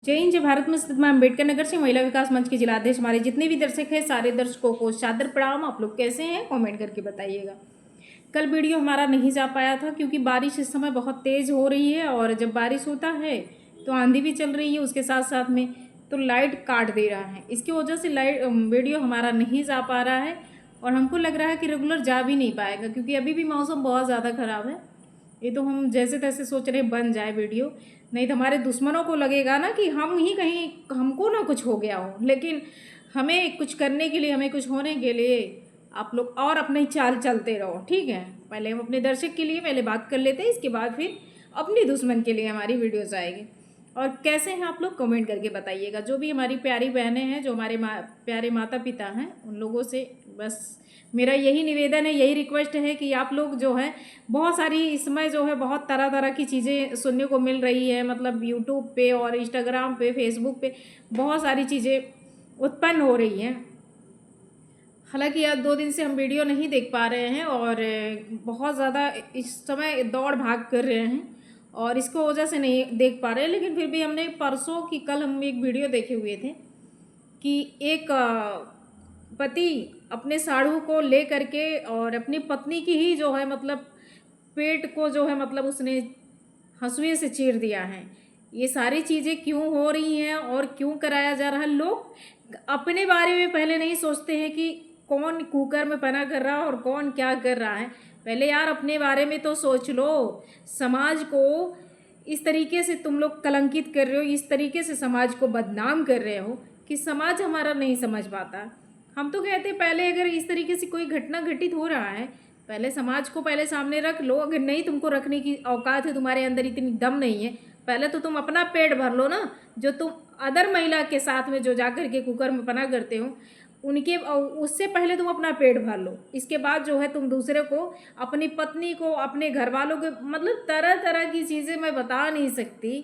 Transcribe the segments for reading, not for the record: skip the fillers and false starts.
जय हिंद, जय भारत में स्थित मैं अम्बेडकर नगर से महिला विकास मंच के जिलाध्यक्ष। हमारे जितने भी दर्शक हैं सारे दर्शकों को सादर प्रणाम। आप लोग कैसे हैं कमेंट करके बताइएगा। कल वीडियो हमारा नहीं जा पाया था क्योंकि बारिश इस समय बहुत तेज़ हो रही है और जब बारिश होता है तो आंधी भी चल रही है उसके साथ साथ में, तो लाइट काट दे रहा है। इसकी वजह से वीडियो हमारा नहीं जा पा रहा है और हमको लग रहा है कि रेगुलर जा भी नहीं पाएगा क्योंकि अभी भी मौसम बहुत ज़्यादा ख़राब है। ये तो हम जैसे तैसे सोच रहे बन जाए वीडियो, नहीं तो हमारे दुश्मनों को लगेगा ना कि हम ही कहीं हमको ना कुछ हो गया हो। लेकिन हमें कुछ करने के लिए, हमें कुछ होने के लिए आप लोग और अपनी चाल चलते रहो, ठीक है। पहले हम अपने दर्शक के लिए पहले बात कर लेते हैं, इसके बाद फिर अपनी दुश्मन के लिए हमारी वीडियोज़ आएगी। और कैसे हैं आप लोग कमेंट करके बताइएगा। जो भी हमारी प्यारी बहनें हैं, जो हमारे प्यारे माता पिता हैं, उन लोगों से बस मेरा यही निवेदन है, यही रिक्वेस्ट है कि आप लोग जो है बहुत सारी इस समय जो है बहुत तरह तरह की चीज़ें सुनने को मिल रही है। मतलब यूट्यूब पे और इंस्टाग्राम पे, फेसबुक पे बहुत सारी चीज़ें उत्पन्न हो रही हैं। हालांकि आज 2 दिन से हम वीडियो नहीं देख पा रहे हैं और बहुत ज़्यादा इस समय दौड़ भाग कर रहे हैं और इसको वजह से नहीं देख पा रहे हैं। लेकिन फिर भी हमने परसों की कल हम एक वीडियो देखे हुए थे कि एक पति अपने साड़ू को ले करके और अपनी पत्नी की ही जो है मतलब पेट को जो है मतलब उसने हंसुए से चीर दिया है। ये सारी चीज़ें क्यों हो रही हैं और क्यों कराया जा रहा है? लोग अपने बारे में पहले नहीं सोचते हैं कि कौन कुकर में पना कर रहा है और कौन क्या कर रहा है। पहले यार अपने बारे में तो सोच लो। समाज को इस तरीके से तुम लोग कलंकित कर रहे हो, इस तरीके से समाज को बदनाम कर रहे हो कि समाज हमारा नहीं समझ पाता। हम तो कहते पहले अगर इस तरीके से कोई घटना घटित हो रहा है, पहले समाज को पहले सामने रख लो। अगर नहीं तुमको रखने की औकात है, तुम्हारे अंदर इतनी दम नहीं है, पहले तो तुम अपना पेट भर लो ना। जो तुम अदर महिला के साथ में जो जाकर के कुकर में पना करते हो, उनके उससे पहले तुम अपना पेट भर लो। इसके बाद जो है तुम दूसरे को, अपनी पत्नी को, अपने घर वालों के, मतलब तरह तरह की चीज़ें मैं बता नहीं सकती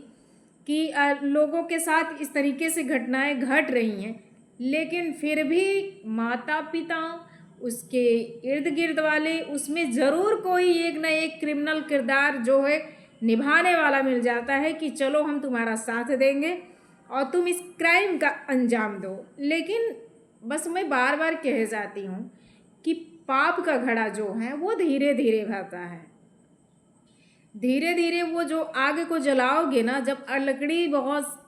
कि लोगों के साथ इस तरीके से घटनाएं घट रही हैं। लेकिन फिर भी माता पिता, उसके इर्द गिर्द वाले, उसमें ज़रूर कोई एक ना एक क्रिमिनल किरदार जो है निभाने वाला मिल जाता है कि चलो हम तुम्हारा साथ देंगे और तुम इस क्राइम का अंजाम दो। लेकिन बस मैं बार बार कह जाती हूँ कि पाप का घड़ा जो है वो धीरे धीरे भरता है। धीरे धीरे वो जो आग को जलाओगे ना, जब लकड़ी बहुत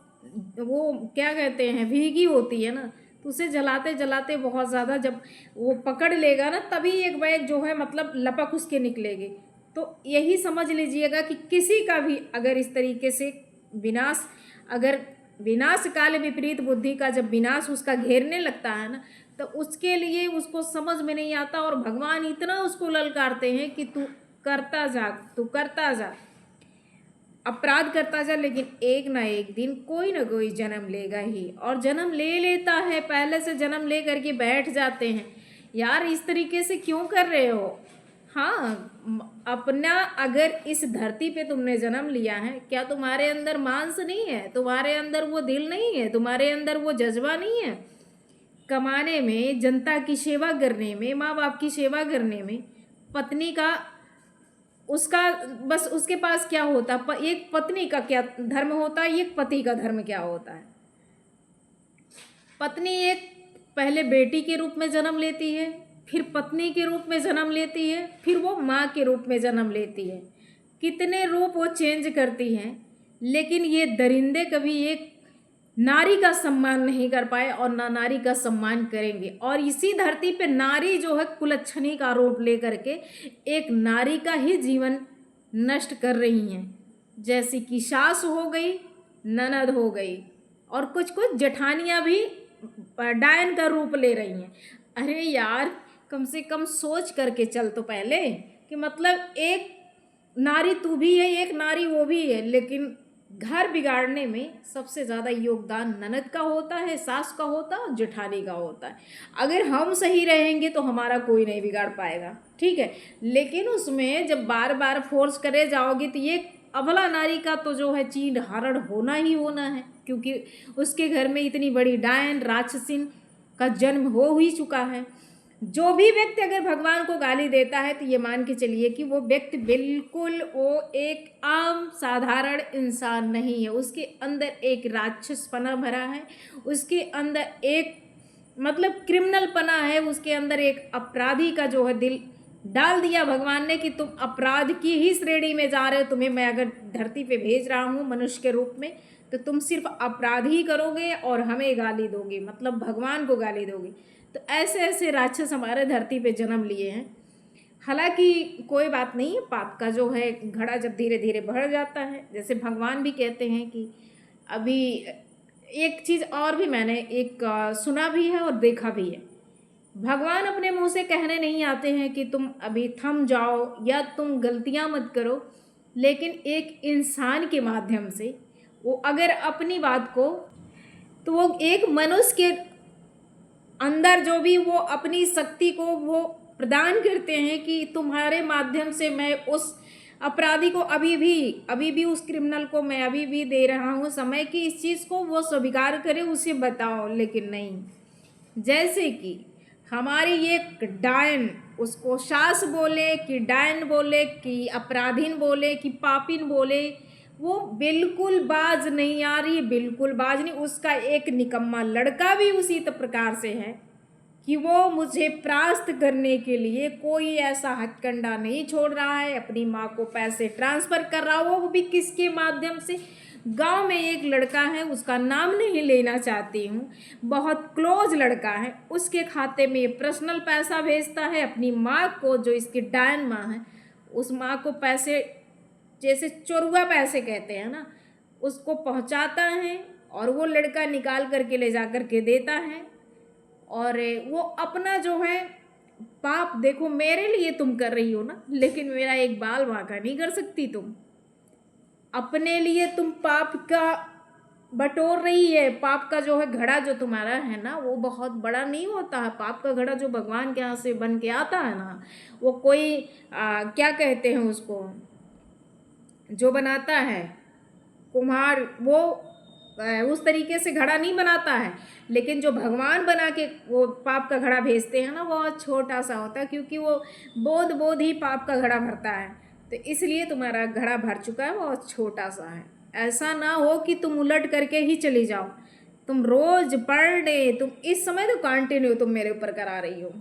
वो क्या कहते हैं भीगी होती है ना, तो उसे जलाते जलाते बहुत ज़्यादा जब वो पकड़ लेगा ना, तभी एक बैग जो है मतलब लपक उसके निकलेगी। तो यही समझ लीजिएगा कि किसी का भी अगर इस तरीके से विनाश, अगर विनाश काल विपरीत बुद्धि का जब विनाश उसका घेरने लगता है ना, तो उसके लिए उसको समझ में नहीं आता और भगवान इतना उसको ललकारते हैं कि तू करता जा, तू करता जा, अपराध करता जा, लेकिन एक ना एक दिन कोई ना कोई जन्म लेगा ही। और जन्म ले लेता है, पहले से जन्म ले करके बैठ जाते हैं। यार इस तरीके से क्यों कर रहे हो? हाँ, अपना अगर इस धरती पे तुमने जन्म लिया है, क्या तुम्हारे अंदर मांस नहीं है? तुम्हारे अंदर वो दिल नहीं है? तुम्हारे अंदर वो जज्बा नहीं है? कमाने में, जनता की सेवा करने में, माँ बाप की सेवा करने में, पत्नी का उसका बस उसके पास क्या होता है? एक पत्नी का क्या धर्म होता है, एक पति का धर्म क्या होता है? पत्नी एक पहले बेटी के रूप में जन्म लेती है, फिर पत्नी के रूप में जन्म लेती है, फिर वो माँ के रूप में जन्म लेती है। कितने रूप वो चेंज करती हैं, लेकिन ये दरिंदे कभी एक नारी का सम्मान नहीं कर पाए और ना नारी का सम्मान करेंगे। और इसी धरती पे नारी जो है कुलच्छनी का रूप लेकर के एक नारी का ही जीवन नष्ट कर रही हैं। जैसे कि सास हो गई, ननद हो गई और कुछ कुछ जेठानियाँ भी डायन का रूप ले रही हैं। अरे यार कम से कम सोच करके चल तो पहले कि मतलब एक नारी तू भी है, एक नारी वो भी है, लेकिन घर बिगाड़ने में सबसे ज़्यादा योगदान ननद का होता है, सास का होता है और जेठानी का होता है। अगर हम सही रहेंगे तो हमारा कोई नहीं बिगाड़ पाएगा, ठीक है। लेकिन उसमें जब बार बार फोर्स करे जाओगे तो ये अबला नारी का तो जो है चीड़ हरण होना ही होना है, क्योंकि उसके घर में इतनी बड़ी डायन राक्षसिन का जन्म हो ही चुका है। जो भी व्यक्ति अगर भगवान को गाली देता है तो ये मान के चलिए कि वो व्यक्ति बिल्कुल वो एक आम साधारण इंसान नहीं है। उसके अंदर एक राक्षसपना भरा है, उसके अंदर एक मतलब क्रिमिनलपना है, उसके अंदर एक अपराधी का जो है दिल डाल दिया भगवान ने कि तुम अपराध की ही श्रेणी में जा रहे हो। तुम्हें मैं अगर धरती पे भेज रहा हूँ मनुष्य के रूप में तो तुम सिर्फ अपराध ही करोगे और हमें गाली दोगे, मतलब भगवान को गाली दोगे। तो ऐसे ऐसे राक्षस हमारे धरती पे जन्म लिए हैं। हालांकि कोई बात नहीं है, पाप का जो है घड़ा जब धीरे धीरे बढ़ जाता है, जैसे भगवान भी कहते हैं कि अभी एक चीज़ और भी मैंने एक सुना भी है और देखा भी है। भगवान अपने मुंह से कहने नहीं आते हैं कि तुम अभी थम जाओ या तुम गलतियां मत करो, लेकिन एक इंसान के माध्यम से वो अगर अपनी बात को, तो वो एक मनुष्य के अंदर जो भी वो अपनी शक्ति को वो प्रदान करते हैं कि तुम्हारे माध्यम से मैं उस अपराधी को अभी भी उस क्रिमिनल को मैं अभी भी दे रहा हूँ समय कि इस चीज़ को वो स्वीकार करे, उसे बताओ। लेकिन नहीं, जैसे कि हमारी ये डायन, उसको सास बोले कि डायन बोले कि अपराधीन बोले कि पापिन बोले, वो बिल्कुल बाज नहीं आ रही, बिल्कुल बाज नहीं। उसका एक निकम्मा लड़का भी उसी प्रकार से है कि वो मुझे परास्त करने के लिए कोई ऐसा हथकंडा नहीं छोड़ रहा है, अपनी माँ को पैसे ट्रांसफ़र कर रहा हो, वो भी किसके माध्यम से। गांव में एक लड़का है, उसका नाम नहीं लेना चाहती हूँ, बहुत क्लोज लड़का है, उसके खाते में पर्सनल पैसा भेजता है अपनी माँ को, जो इसकी डायन माँ है, उस माँ को पैसे, जैसे चोरुआ पैसे कहते हैं ना, उसको पहुँचाता है और वो लड़का निकाल करके ले जा कर के देता है। और वो अपना जो है पाप, देखो मेरे लिए तुम कर रही हो ना, लेकिन मेरा एक बाल बांका नहीं कर सकती तुम। अपने लिए तुम पाप का बटोर रही है। पाप का जो है घड़ा जो तुम्हारा है ना, वो बहुत बड़ा नहीं होता है। पाप का घड़ा जो भगवान के यहाँ से बन के आता है ना, वो कोई क्या कहते हैं उसको, जो बनाता है कुम्हार, वो उस तरीके से घड़ा नहीं बनाता है। लेकिन जो भगवान बना के वो पाप का घड़ा भेजते हैं ना, वो बहुत छोटा सा होता है, क्योंकि वो बोध बोध ही पाप का घड़ा भरता है। तो इसलिए तुम्हारा घड़ा भर चुका है, बहुत छोटा सा है। ऐसा ना हो कि तुम उलट करके ही चली जाओ। तुम रोज पर डे, तुम इस समय तो कंटिन्यू तुम मेरे ऊपर करा रही हो,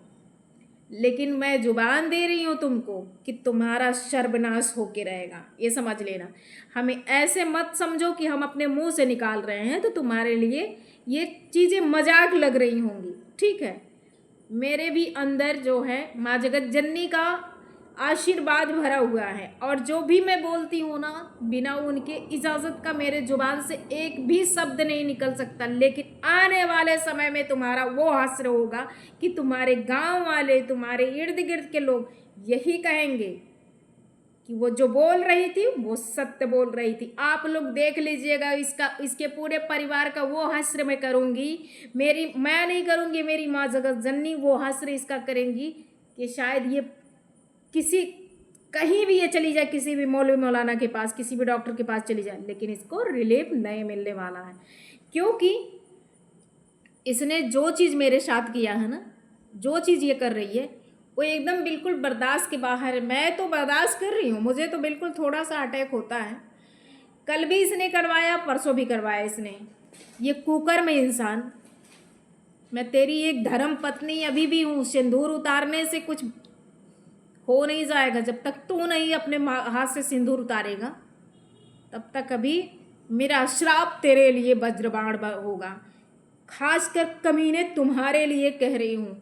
लेकिन मैं जुबान दे रही हूँ तुमको कि तुम्हारा सर्वनाश होके रहेगा, ये समझ लेना। हमें ऐसे मत समझो कि हम अपने मुंह से निकाल रहे हैं तो तुम्हारे लिए ये चीज़ें मजाक लग रही होंगी, ठीक है। मेरे भी अंदर जो है माँ जगत जननी का आशीर्वाद भरा हुआ है, और जो भी मैं बोलती हूँ ना, बिना उनके इजाज़त का मेरे जुबान से एक भी शब्द नहीं निकल सकता। लेकिन आने वाले समय में तुम्हारा वो हश्र होगा कि तुम्हारे गांव वाले, तुम्हारे इर्द गिर्द के लोग यही कहेंगे कि वो जो बोल रही थी वो सत्य बोल रही थी। आप लोग देख लीजिएगा, इसके पूरे परिवार का वो हश्र मैं करूँगी। मैं नहीं करूँगी, मेरी माँ जगत जननी वो हश्र इसका करेंगी कि शायद ये किसी कहीं भी ये चली जाए, किसी भी मौलवी मौलाना के पास, किसी भी डॉक्टर के पास चली जाए, लेकिन इसको रिलीफ नहीं मिलने वाला है। क्योंकि इसने जो चीज़ मेरे साथ किया है ना, जो चीज़ ये कर रही है, वो एकदम बिल्कुल बर्दाश्त के बाहर है। मैं तो बर्दाश्त कर रही हूँ, मुझे तो बिल्कुल थोड़ा सा अटैक होता है। कल भी इसने करवाया, परसों भी करवाया इसने। ये कुकर में इंसान, मैं तेरी एक धर्म पत्नी अभी भी हूँ। सिंदूर उतारने से कुछ हो नहीं जाएगा। जब तक तू नहीं अपने हाथ से सिंदूर उतारेगा, तब तक अभी मेरा श्राप तेरे लिए वज्रबाण होगा। खासकर कमीने तुम्हारे लिए कह रही हूँ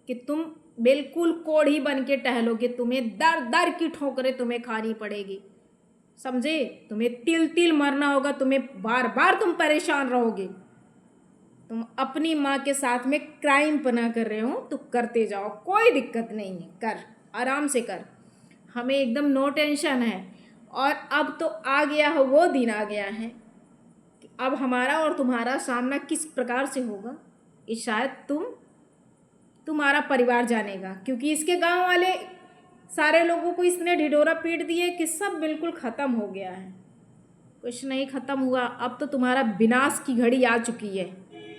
कि तुम बिल्कुल कोढ़ी बन के टहलोगे, तुम्हें दर दर की ठोकरें तुम्हें खानी पड़ेगी, समझे। तुम्हें तिल तिल मरना होगा, तुम्हें बार बार तुम परेशान रहोगे। तुम अपनी माँ के साथ में क्राइम पना कर रहे हो तो करते जाओ, कोई दिक्कत नहीं है, कर आराम से कर, हमें एकदम नो टेंशन है। और अब तो आ गया है, वो दिन आ गया है कि अब हमारा और तुम्हारा सामना किस प्रकार से होगा, ये शायद तुम्हारा परिवार जानेगा। क्योंकि इसके गांव वाले सारे लोगों को इसने ढिढोरा पीट दिए कि सब बिल्कुल ख़त्म हो गया है। कुछ नहीं ख़त्म हुआ, अब तो तुम्हारा विनाश की घड़ी आ चुकी है।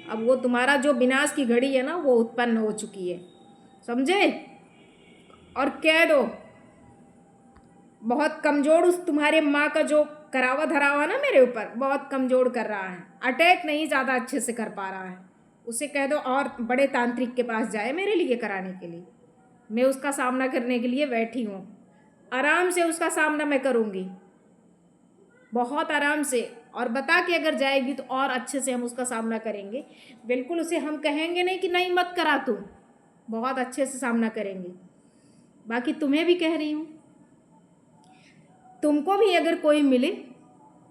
अब वो तुम्हारा जो विनाश की घड़ी है ना, वो उत्पन्न हो चुकी है। समझे? और कह दो बहुत कमज़ोर उस तुम्हारे माँ का जो करावा धरावा ना मेरे ऊपर बहुत कमज़ोर कर रहा है, अटैक नहीं ज़्यादा अच्छे से कर पा रहा है, उसे कह दो और बड़े तांत्रिक के पास जाए मेरे लिए कराने के लिए। मैं उसका सामना करने के लिए बैठी हूँ, आराम से उसका सामना मैं करूँगी, बहुत आराम से। और बता के अगर जाएगी तो और अच्छे से हम उसका सामना करेंगे। बिल्कुल उसे हम कहेंगे नहीं कि नहीं मत करा तू, बहुत अच्छे से सामना करेंगे। बाकी तुम्हें भी कह रही हूँ, तुमको भी अगर कोई मिले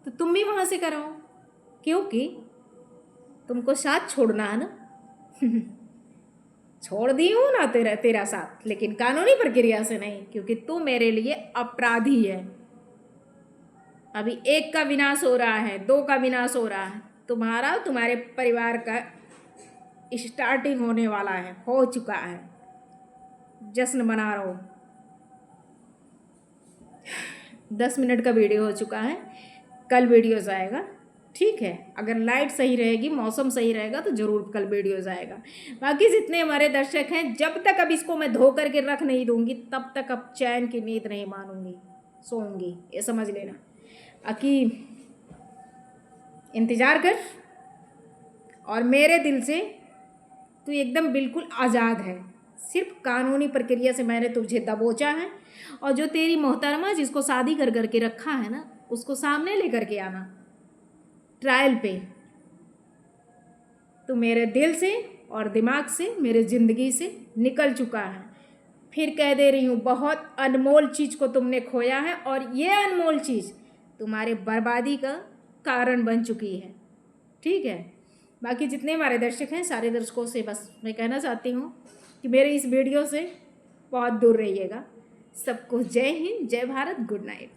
तो तुम भी वहाँ से कराओ, क्योंकि तुमको साथ छोड़ना है ना। छोड़ दी हूँ ना तेरा साथ, लेकिन कानूनी प्रक्रिया से नहीं, क्योंकि तू मेरे लिए अपराधी है। अभी एक का विनाश हो रहा है, दो का विनाश हो रहा है, तुम्हारा तुम्हारे परिवार का स्टार्टिंग होने वाला है, हो चुका है, जश्न मना रहा हो। 10 मिनट का वीडियो हो चुका है, कल वीडियोज़ आएगा, ठीक है? अगर लाइट सही रहेगी, मौसम सही रहेगा तो ज़रूर कल वीडियोज़ आएगा। बाकी जितने हमारे दर्शक हैं, जब तक अब इसको मैं धो करके रख नहीं दूँगी तब तक अब चैन की नींद नहीं मानूंगी, सोऊंगी, ये समझ लेना। अकी इंतज़ार कर, और मेरे दिल से तू एकदम बिल्कुल आज़ाद है। सिर्फ कानूनी प्रक्रिया से मैंने तुझे दबोचा है, और जो तेरी मोहतरमा जिसको शादी कर करके रखा है ना, उसको सामने लेकर के आना ट्रायल पे। तू मेरे दिल से और दिमाग से, मेरे ज़िंदगी से निकल चुका है। फिर कह दे रही हूँ, बहुत अनमोल चीज़ को तुमने खोया है, और ये अनमोल चीज़ तुम्हारे बर्बादी का कारण बन चुकी है, ठीक है? बाकी जितने हमारे दर्शक हैं, सारे दर्शकों से बस मैं कहना चाहती हूँ कि मेरे इस वीडियो से बहुत दूर रहिएगा। सबको जय हिंद, जय भारत, गुड नाइट।